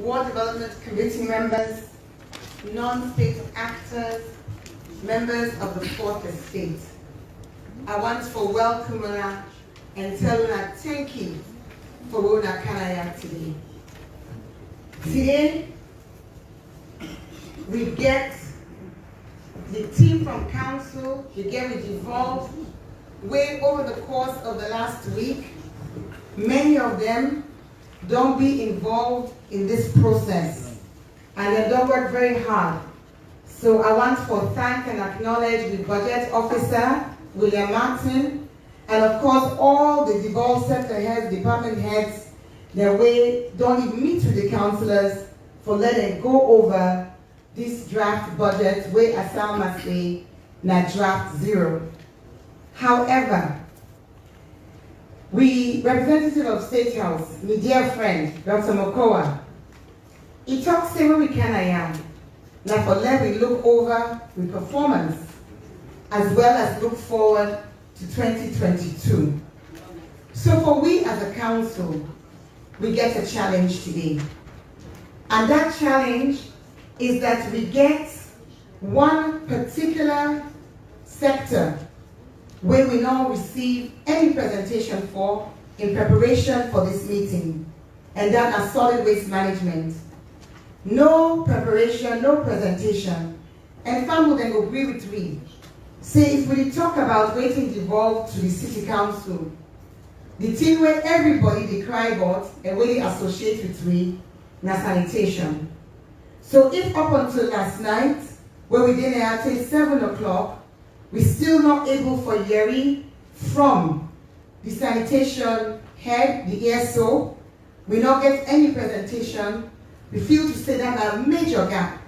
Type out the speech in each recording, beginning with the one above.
Ward Development Committee members, non-state actors, members of the Fourth Estate. I want to welcome you and tell you thank you for what you can today. Today, we get the team from council, we get involved way over the course of the last week. Many of them don't be involved in this process, and they don't work very hard. So I want to thank and acknowledge the budget officer, William Martin, and of course all the devolved sector heads, department heads, their way don't even meet with the councillors for letting go over this draft budget where Asal must say na draft zero. However, we, representative of State House, my dear friend, Dr. Mokoa, he talks say where we can I am. Now for let we look over the performance as well as look forward to 2022. So for we as a council, we get a challenge today. And that challenge is that we get one particular sector where we now receive any presentation for in preparation for this meeting, and that is solid waste management. No preparation, no presentation. And FAM will then agree with me. Say if we talk about waiting devolved to the city council, the thing where everybody they cry about and where they associate with we, na sanitation. So if up until last night, where we didn't have till 7 o'clock, we still not able for Yeri from the sanitation head, the ESO, we not get any presentation. We feel to say that a major gap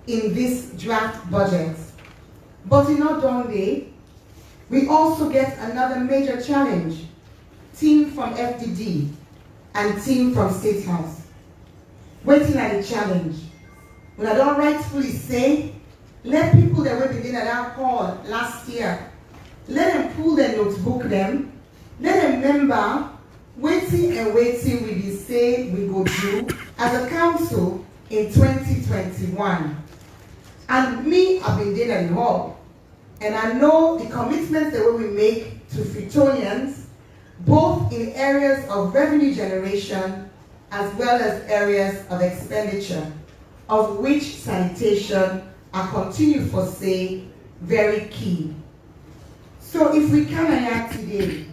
in this draft budget. But in not only, we also get another major challenge. Team from FDD and team from State House. Waiting at the challenge. When I don't rightfully say, let people that were beginning at our call last year, let them pull their notebook them, let them remember waiting and waiting we be say we go do as a council in 2021. And me, I've been there at the hall. And I know the commitments that we make to Fritonians, both in areas of revenue generation as well as areas of expenditure, of which sanitation are continue for say very key. So if we can act today,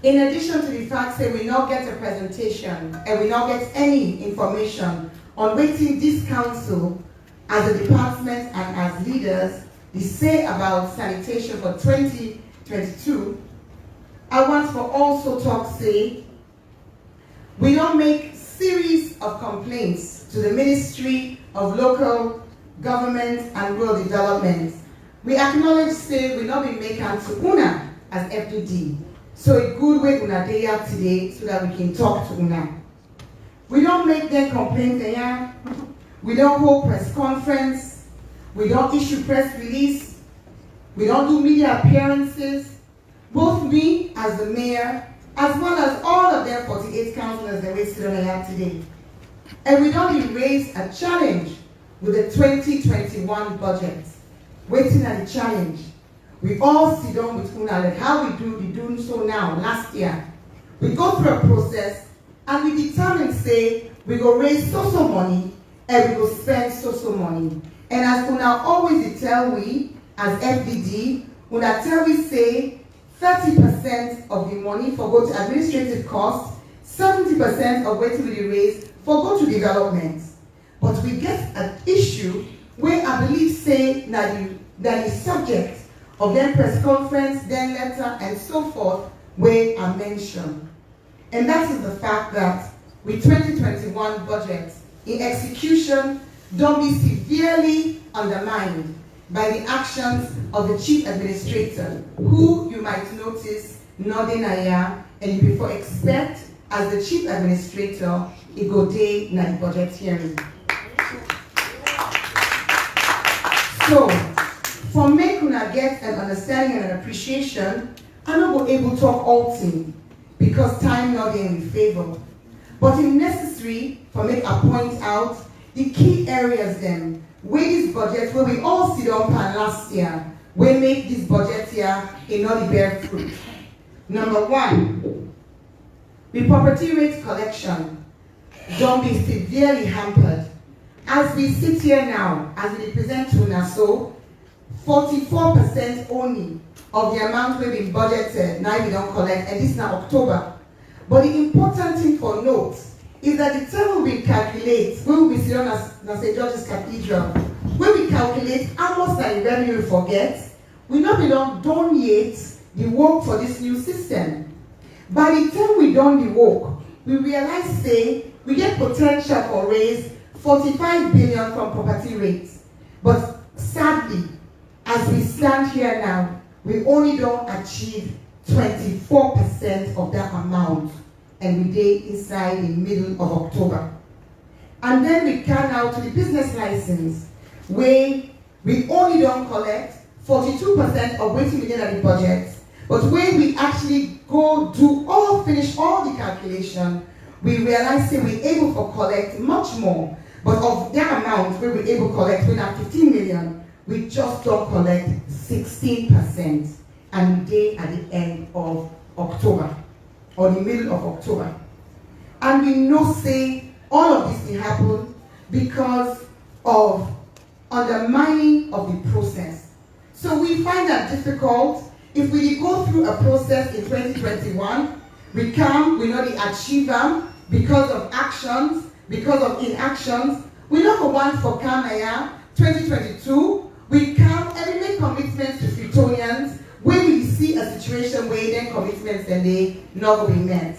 in addition to the fact that we not get a presentation and we not get any information on waiting this council as a department and as leaders, they say about sanitation for 2022, I want to also talk say, we don't make series of complaints to the Ministry of Local Government and Rural Development. We acknowledge say we not be making to UNA as FDD. So a good way una day out today so that we can talk to UNA. We don't make them complaints there. We don't hold press conference. We don't issue press release. We don't do media appearances. Both me as the mayor, as well as all of their 48 councillors that we sit on here today. And we don't even raise a challenge with the 2021 budget. Waiting at the challenge. We all sit down with UNA like how we doing so now, last year. We go through a process and we determine say we go raise so money and we go spend so money. And as UNA always tell we, as FDD, UNA tell we say 30% of the money for go to administrative costs, 70% of what we raise for go to development. But we get an issue where I believe say that the subject of then press conference, then letter, and so forth, where I mentioned. And that is the fact that with 2021 budget, in execution, don't be severely undermined by the actions of the Chief Administrator, who you might notice nodding here, and you before expect as the Chief Administrator, it go day na the budget hearing. So, for make una get an understanding and an appreciation, I'm not able to talk all thing because time not in favor. But it's necessary for make a point out the key areas then, where this budget, where we all sit up and last year, we make this budget here in not the bear fruit. Number one, the property rate collection don't be severely hampered. As we sit here now, as we present to NASO, 44% only of the amount we've been budgeted, now we don't collect, and this is now October. But the important thing for note is that the time we calculate, when we sit on as St. George's Cathedral, when we calculate how much that the revenue we forget, we not be done yet the work for this new system. By the time we done the work, we realize, say, we get potential for raise 45 billion from property rates. But sadly, as we stand here now, we only don't achieve 24% of that amount, and we day inside the middle of October. And then we can now to the business license, where we only don't collect 42% of waiting within the budget, but when we actually go do finish all the calculation, we realize that we're able to collect much more. But of that amount, where we're able to collect, we have 15 million, we just don't collect 16%. And day at the end of October, or the middle of October. And we know, say, all of this will happen because of undermining of the process. So we find that difficult. If we go through a process in 2021, we know the achieve them because of actions, because of inactions. We know for one for Kamaya, 2022, we come and we make commitments to Fritonians when we see a situation where then commitments and they not going to be met.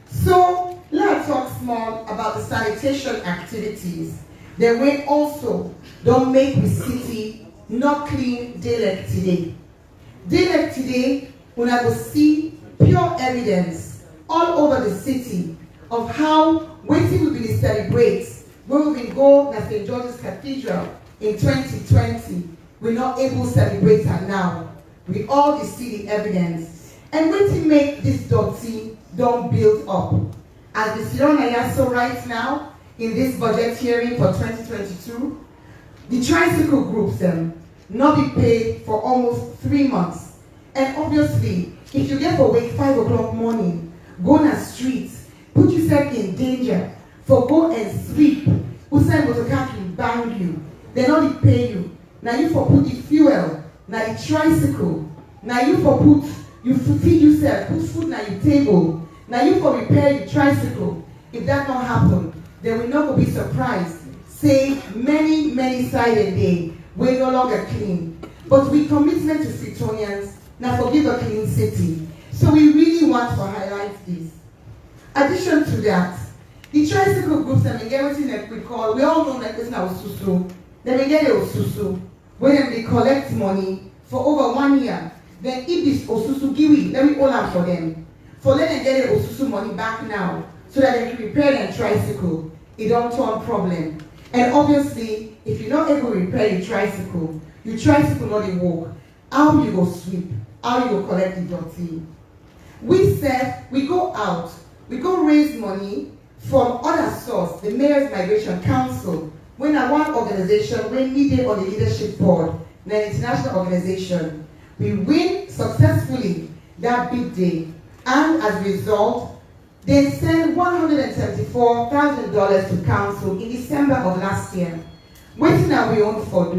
So let's talk small about the sanitation activities. Then we also don't make the city not clean day like today. Day like today, when I will see pure evidence all over the city of how waiting will be celebrated when we go to St. George's Cathedral in 2020. We're not able to celebrate it now. We all see the evidence. And waiting make this dirty don't build up. As we sit on Ayaso right now, in this budget hearing for 2022, the tricycle groups not be paid for almost 3 months. And obviously, if you get awake 5 o'clock morning, go on the streets, put yourself in danger, for go and sleep, Usain Botokaki bang you, they not pay you. Now you for put the fuel, now the tricycle, now you for put, you feed yourself, put food on your table, now you for repair your tricycle. If that not happen, then we not be surprised. Say many sided day, we're no longer clean. But we commitment to Fritonians, now forgive a clean city. So we really want to highlight this. Addition to that, the tricycle groups that we get everything that we call, we all know that this is now Osusu. Then we get a Osusu, where they collect money for over 1 year. Then if this Osusu Giwi, let me hold on for them. For let them get the Osusu money back now, so that they can repair their tricycle. It don't turn problem. And obviously, if you're not able to repair your tricycle not walk. How you go sweep? How you go collect the dirty? We said we go out, we go raise money from other source, the Mayor's Migration Council, when one organization, when needed on the leadership board, an international organization, we win successfully that big day, and as a result, they sent $174,000 to council in December of last year. Waiting that we own for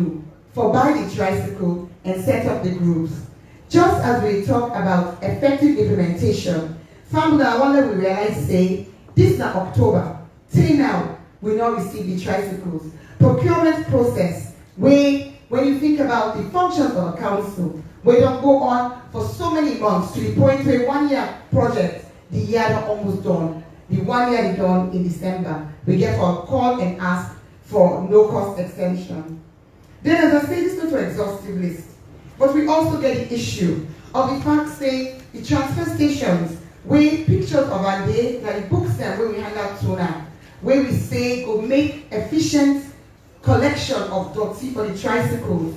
buy the tricycle and set up the groups. Just as we talk about effective implementation, from that one that we realize say, this is October, till now, we not receive the tricycles. Procurement process, when you think about the functions of a council, we don't go on for so many months to the point where 1 year project, the year are almost done. The 1 year is done in December. We get a call and ask for no cost extension. Then as I say, this is not an exhaustive list, but we also get the issue of the fact say the transfer stations where pictures of our day, like the books them where we hand out to now, where we say go make efficient collection of dirty for the tricycles.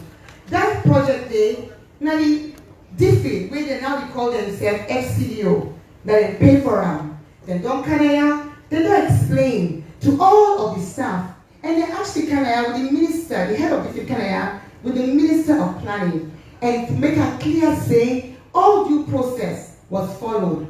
That project day, now the DFID, where they now call themselves FCDO, that they pay for them. Then don't Canada, They don't explain to all of the staff. And they actually Kanaya with the minister, the head of district Kanaya, with the minister of planning, and to make a clear say, all due process was followed.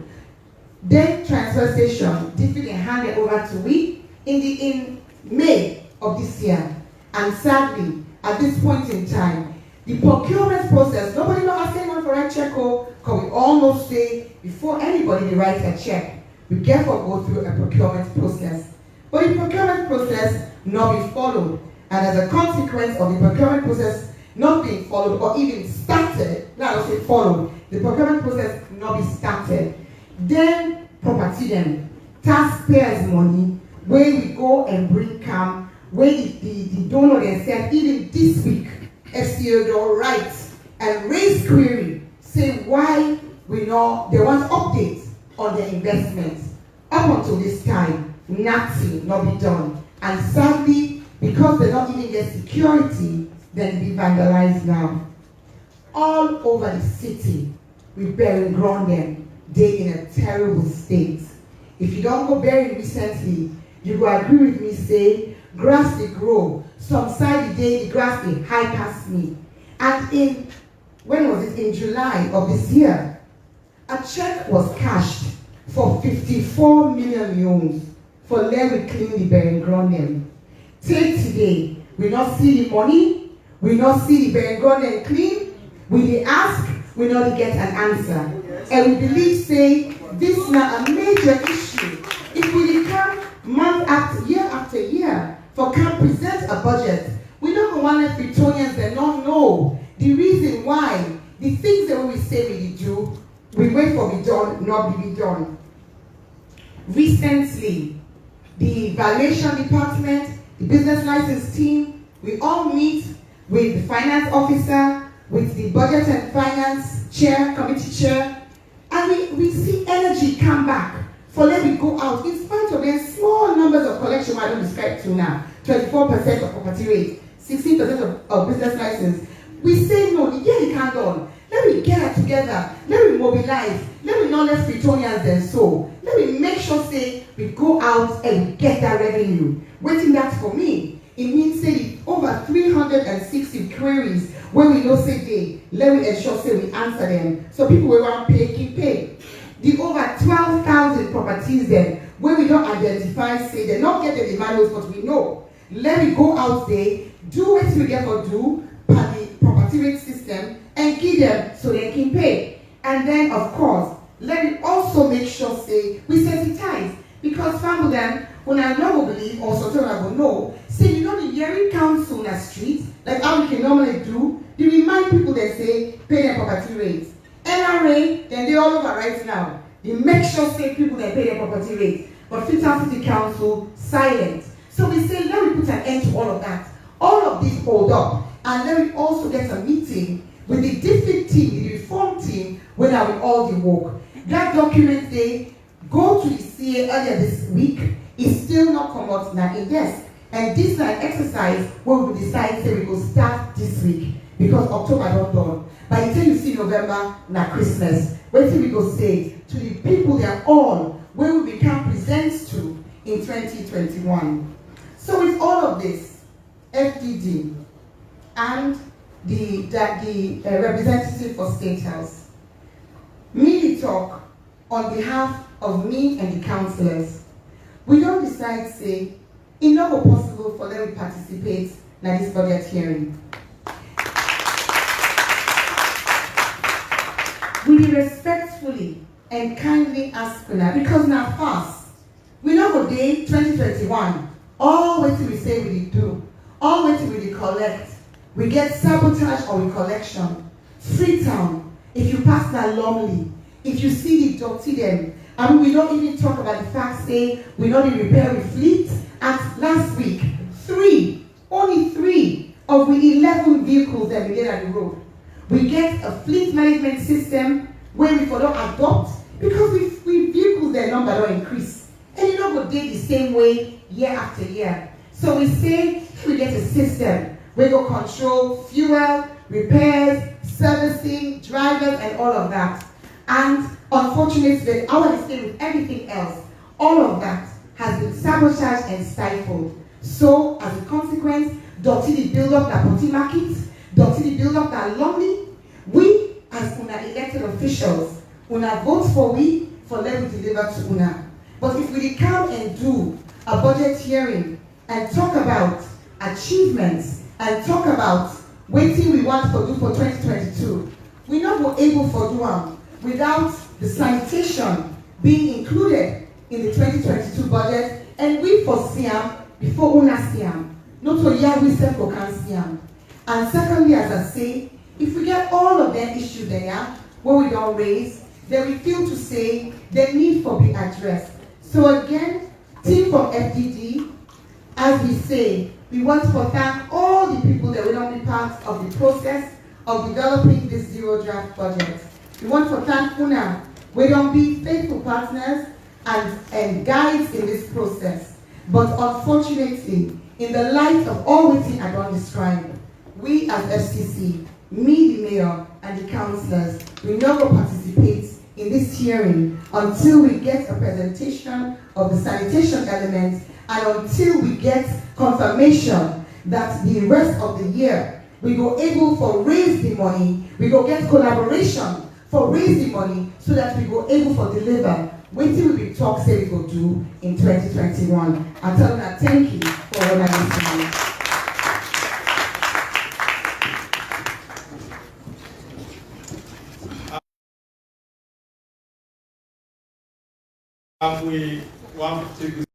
Then transfer station, district handed over to we in May of this year. And sadly, at this point in time, the procurement process, nobody not asking anyone for a check, because we all know say, before anybody writes a check, we therefore go through a procurement process. But the procurement process not be followed. And as a consequence of the procurement process not being followed or even started, not also followed, the procurement process not be started, then property them, taxpayers' money, where we go and bring come, where the donor then said, even this week, FCA will write and raise query, say why we know they want updates on their investments. Up until this time, nothing not be done. And sadly, because they don't even get security, then be vandalized now. All over the city, we bury ground them. They in a terrible state. If you don't go bury recently, you will agree with me, say, grass they grow. Some side the day the grass they high past me. And when was it? In July of this year, a check was cashed for 54 million euros for let we clean the burying ground them. Take today, we not see the money, we not see the burying ground them clean, we dey ask, we not get an answer. And we believe say this is not a major issue. If we come after year for can present a budget, we don't want let Britonians that not know the reason why the things that we say we do, we wait for be done, not be done. Recently, the valuation department, the business license team, we all meet with the finance officer, with the budget and finance chair, committee chair, and we see energy come back for let me go out in spite of their small numbers of collection I don't describe to now, 24% of property rate, 16% of business license. We say no, the year it can't done. Let me get it together. Let me mobilize. Let me not let Britonians then so. Let me make sure say we go out and we get that revenue. Waiting that for me. It means say over 360 queries where we know say they let me ensure say we answer them. So people will want to pay, keep pay. The over 12,000 properties then where we don't identify say they not get the manuals but we know. Let me go out there, do what we get for do per the property rate system and give them so they can pay. And then of course, let me also make sure say we sensitize because some of them when I know believe or something I will know, say you know the hearing council on the street, like how we can normally do, they remind people that say pay their property rates. NRA, then they all over right now. They make sure say people that pay their property rates. But Freetown City Council silent. So we say let me put an end to all of that. All of this hold up. And let me also get a meeting with the different team, the reform team, when I will all the work. That document they go to the CA earlier this week is still not come out now in desk. And this is an exercise where we decide say we will start this week because October don't done. By the time you see November, now Christmas, wait till we go say to the people they are all where we become presents to in 2021. So with all of this, FDD and the representative for State House, me talk on behalf of me and the councillors. We don't decide say it's not possible for them to participate in this budget hearing. We respectfully and kindly ask for that because now fast. We know for day 2021, all what we say we do, all what we collect, we get sabotage or we collection. Freetown, if you pass that lonely, if you see the dirty them, and we don't even talk about the fact say we know the repair with fleet. At last week, only three of the 11 vehicles that we get on the road. We get a fleet management system where we don't adopt because we vehicles their number don't increase. And you know what did the same way year after year. So we say we get a system where we control fuel, repairs, servicing, drivers, and all of that. And unfortunately, our mistake with everything else, all of that has been sabotaged and stifled. So, as a consequence, Dr. build up that party market, Dr. build up that lonely. We, as una elected officials, una vote for we, for let we deliver to una. But if we come and do a budget hearing and talk about achievements and talk about what we want to do for 2022, we're not going able to do them without the sanitation being included in the 2022 budget, and we foresee them before una see them. Not to hear we self can see them. And secondly, as I say, if we get all of them issues there where we don't raise, then we feel to say the need for be addressed. So again, team from FDD, as we say, we want to thank all the people that will not be part of the process of developing this zero draft budget. We want to thank UNA. We don't be faithful partners and guides in this process. But unfortunately, in the light of all waiting I don't describe, we as FCC, me the mayor and the councillors, we never participate in this hearing until we get a presentation of the sanitation elements and until we get confirmation that the rest of the year we go able for raise the money, we go get collaboration for raise the money so that we go able for deliver. Wait till we talk say we go do in 2021. I tell you thank you for what I listening. We want to